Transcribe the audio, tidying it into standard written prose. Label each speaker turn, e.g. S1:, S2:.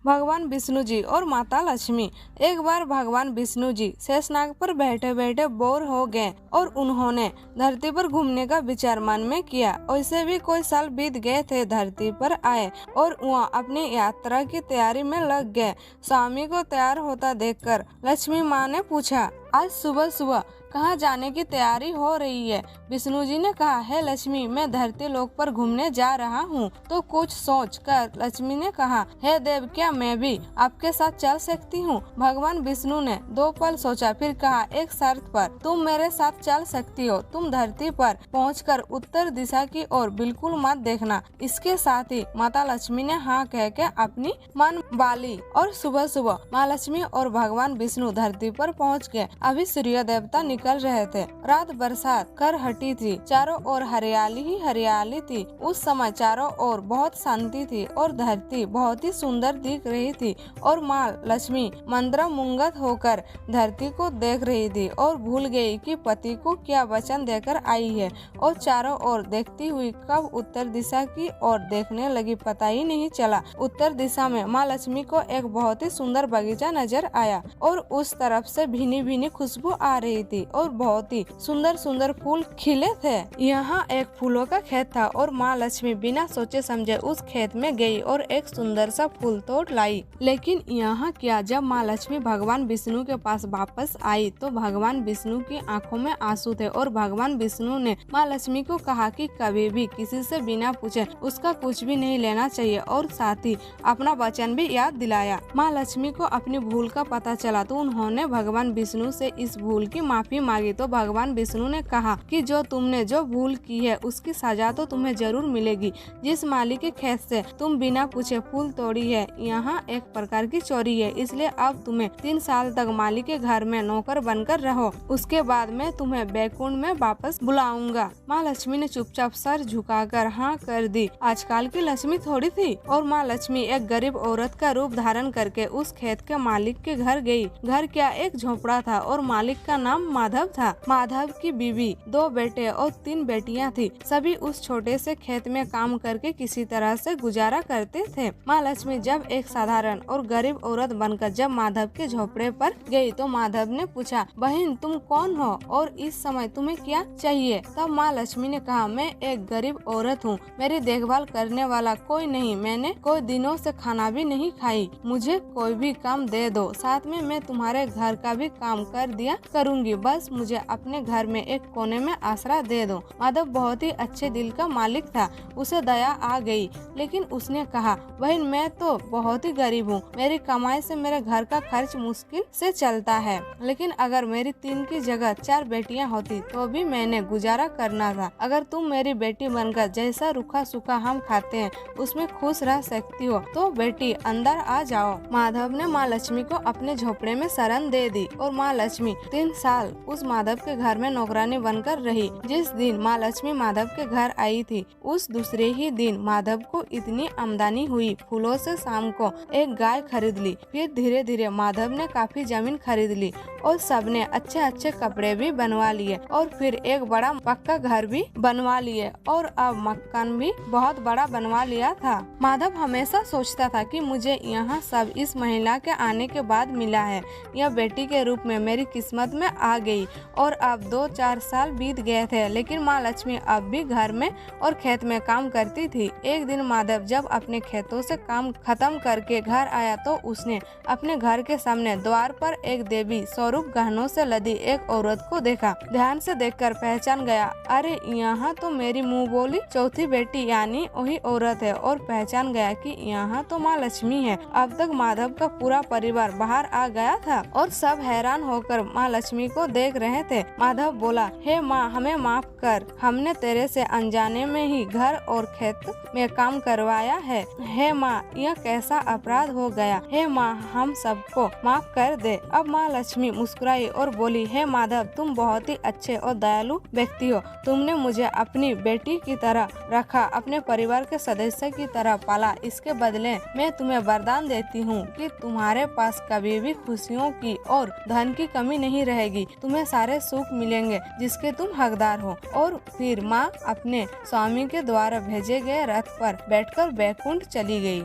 S1: भगवान विष्णु जी और माता लक्ष्मी। एक बार भगवान विष्णु जी शेषनाग पर बैठे बैठे बोर हो गए और उन्होंने धरती पर घूमने का विचार मन में किया। वैसे भी कोई साल बीत गए थे, धरती पर आए और वहाँ अपनी यात्रा की तैयारी में लग गए। स्वामी को तैयार होता देखकर लक्ष्मी माँ ने पूछा, आज सुबह सुबह कहाँ जाने की तैयारी हो रही है? विष्णु जी ने कहा, है लक्ष्मी, मैं धरती लोक पर घूमने जा रहा हूँ। तो कुछ सोच कर लक्ष्मी ने कहा, हे देव, क्या मैं भी आपके साथ चल सकती हूँ? भगवान विष्णु ने 2 पल सोचा, फिर कहा, एक शर्त पर तुम मेरे साथ चल सकती हो। तुम धरती पर पहुंचकर उत्तर दिशा की ओर बिल्कुल मत देखना। इसके साथ ही माता लक्ष्मी ने हाँ कह के अपनी मन बाली और सुबह सुबह माँ लक्ष्मी और भगवान विष्णु धरती पर पहुँच गए। अभी सूर्य देवता निकल रहे थे। रात बरसात कर हटी थी, चारों ओर हरियाली ही हरियाली थी। उस समय चारों ओर बहुत शांति थी और धरती बहुत ही सुंदर दिख रही थी और माँ लक्ष्मी मंत्रमुग्ध होकर धरती को देख रही थी और भूल गई कि पति को क्या वचन देकर आई है और चारों ओर देखती हुई कब उत्तर दिशा की ओर देखने लगी, पता ही नहीं चला। उत्तर दिशा में माँ लक्ष्मी को एक बहुत ही सुंदर बगीचा नजर आया और उस तरफ से भीनी भीनी खुशबू आ रही थी और बहुत ही सुंदर सुंदर फूल खिले थे। यहाँ एक फूलों का खेत था और माँ लक्ष्मी बिना सोचे समझे उस खेत में गई और एक सुंदर सा फूल तोड़ लाई। लेकिन यहाँ क्या, जब माँ लक्ष्मी भगवान विष्णु के पास वापस आई तो भगवान विष्णु की आंखों में आंसू थे और भगवान विष्णु ने माँ लक्ष्मी को कहा कि कभी भी किसी से बिना पूछे उसका कुछ भी नहीं लेना चाहिए और साथ ही अपना वचन भी याद दिलाया। माँ लक्ष्मी को अपनी भूल का पता चला तो उन्होंने भगवान विष्णु से इस भूल की माफी मांगी। तो भगवान विष्णु ने कहा कि जो तुमने जो भूल की है उसकी सजा तो तुम्हें जरूर मिलेगी। जिस माली के खेत से तुम बिना पूछे फूल तोड़ी है, यहाँ एक प्रकार की चोरी है, इसलिए अब तुम्हें 3 साल तक माली के घर में नौकर बनकर रहो। उसके बाद मैं तुम्हें बैकुंठ में वापस बुलाऊंगा। माँ लक्ष्मी ने चुपचाप सर झुकाकर हाँ कर दी। आजकल की लक्ष्मी थोड़ी थी और माँ लक्ष्मी एक गरीब औरत का रूप धारण करके उस खेत के मालिक के घर गई। घर क्या, एक झोपड़ा था और मालिक का नाम माधव था। माधव की बीवी, 2 बेटे और 3 बेटियां थी। सभी उस छोटे से खेत में काम करके किसी तरह से गुजारा करते थे। माँ लक्ष्मी जब एक साधारण और गरीब औरत बनकर जब माधव के झोपड़े पर गई तो माधव ने पूछा, बहन तुम कौन हो और इस समय तुम्हें क्या चाहिए? तब माँ लक्ष्मी ने कहा, मैं एक गरीब औरत हूँ, मेरी देखभाल करने वाला कोई नहीं, मैंने कोई दिनों से खाना भी नहीं खाई, मुझे कोई भी काम दे दो, साथ में मैं तुम्हारे घर का भी काम कर दिया करूँगी, बस मुझे अपने घर में एक कोने में आसरा दे दो। माधव बहुत ही अच्छे दिल का मालिक था, उसे दया आ गई, लेकिन उसने कहा, बहन मैं तो बहुत ही गरीब हूँ, मेरी कमाई से मेरे घर का खर्च मुश्किल से चलता है, लेकिन अगर मेरी 3 की जगह 4 बेटियाँ होती तो भी मैंने गुजारा करना था। अगर तुम मेरी बेटी बनकर जैसा रूखा सूखा हम खाते हैं उसमें खुश रह सकती हो तो बेटी अंदर आ जाओ। माधव ने माँ लक्ष्मी को अपने झोपड़े में शरण दे दी और माँ लक्ष्मी 3 साल उस माधव के घर में नौकरानी बनकर रही। जिस दिन माँ लक्ष्मी माधव के घर आई थी उस दूसरे ही दिन माधव को इतनी आमदनी हुई, फूलों से शाम को एक गाय खरीद ली। फिर धीरे धीरे माधव ने काफी जमीन खरीद ली और सबने अच्छे अच्छे कपड़े भी बनवा लिए और फिर एक बड़ा पक्का घर भी बनवा लिए और अब मकान भी बहुत बड़ा बनवा लिया था। माधव हमेशा सोचता था कि मुझे यहाँ सब इस महिला के आने के बाद मिला है, यह बेटी के रूप में मेरी किस्मत में आ गई। और अब 2-4 साल बीत गए थे, लेकिन माँ लक्ष्मी अब भी घर में और खेत में काम करती थी। एक दिन माधव जब अपने खेतों से काम खत्म करके घर आया तो उसने अपने घर के सामने द्वार पर एक देवी स्वरूप गहनों से लदी एक औरत को देखा। ध्यान से देखकर पहचान गया, अरे यहाँ तो मेरी मुँह बोली चौथी बेटी यानी वही औरत है, और पहचान गया कि यहाँ तो माँ लक्ष्मी है। अब तक माधव का पूरा परिवार बाहर आ गया था और सब हैरान होकर माँ लक्ष्मी को देख रहे थे। माधव बोला, हे माँ, हमें माफ कर, हमने तेरे से अनजाने में ही घर और खेत में काम करवाया है। हे माँ, यह कैसा अपराध हो गया, हे माँ हम सबको माफ कर दे। अब माँ लक्ष्मी मुस्कुराई और बोली, हे माधव, तुम बहुत ही अच्छे और दयालु व्यक्ति हो, तुमने मुझे अपनी बेटी की तरह रखा, अपने परिवार के सदस्य की तरह पाला। इसके बदले मैं तुम्हें वरदान देती हूँ कि तुम्हारे पास कभी भी खुशियों की और धन की कमी नहीं रहेगी, तुम्हें सारे सुख मिलेंगे जिसके तुम हकदार हो। और फिर माँ अपने स्वामी के द्वारा भेजे गए रथ पर बैठकर बैकुंठ चली गई।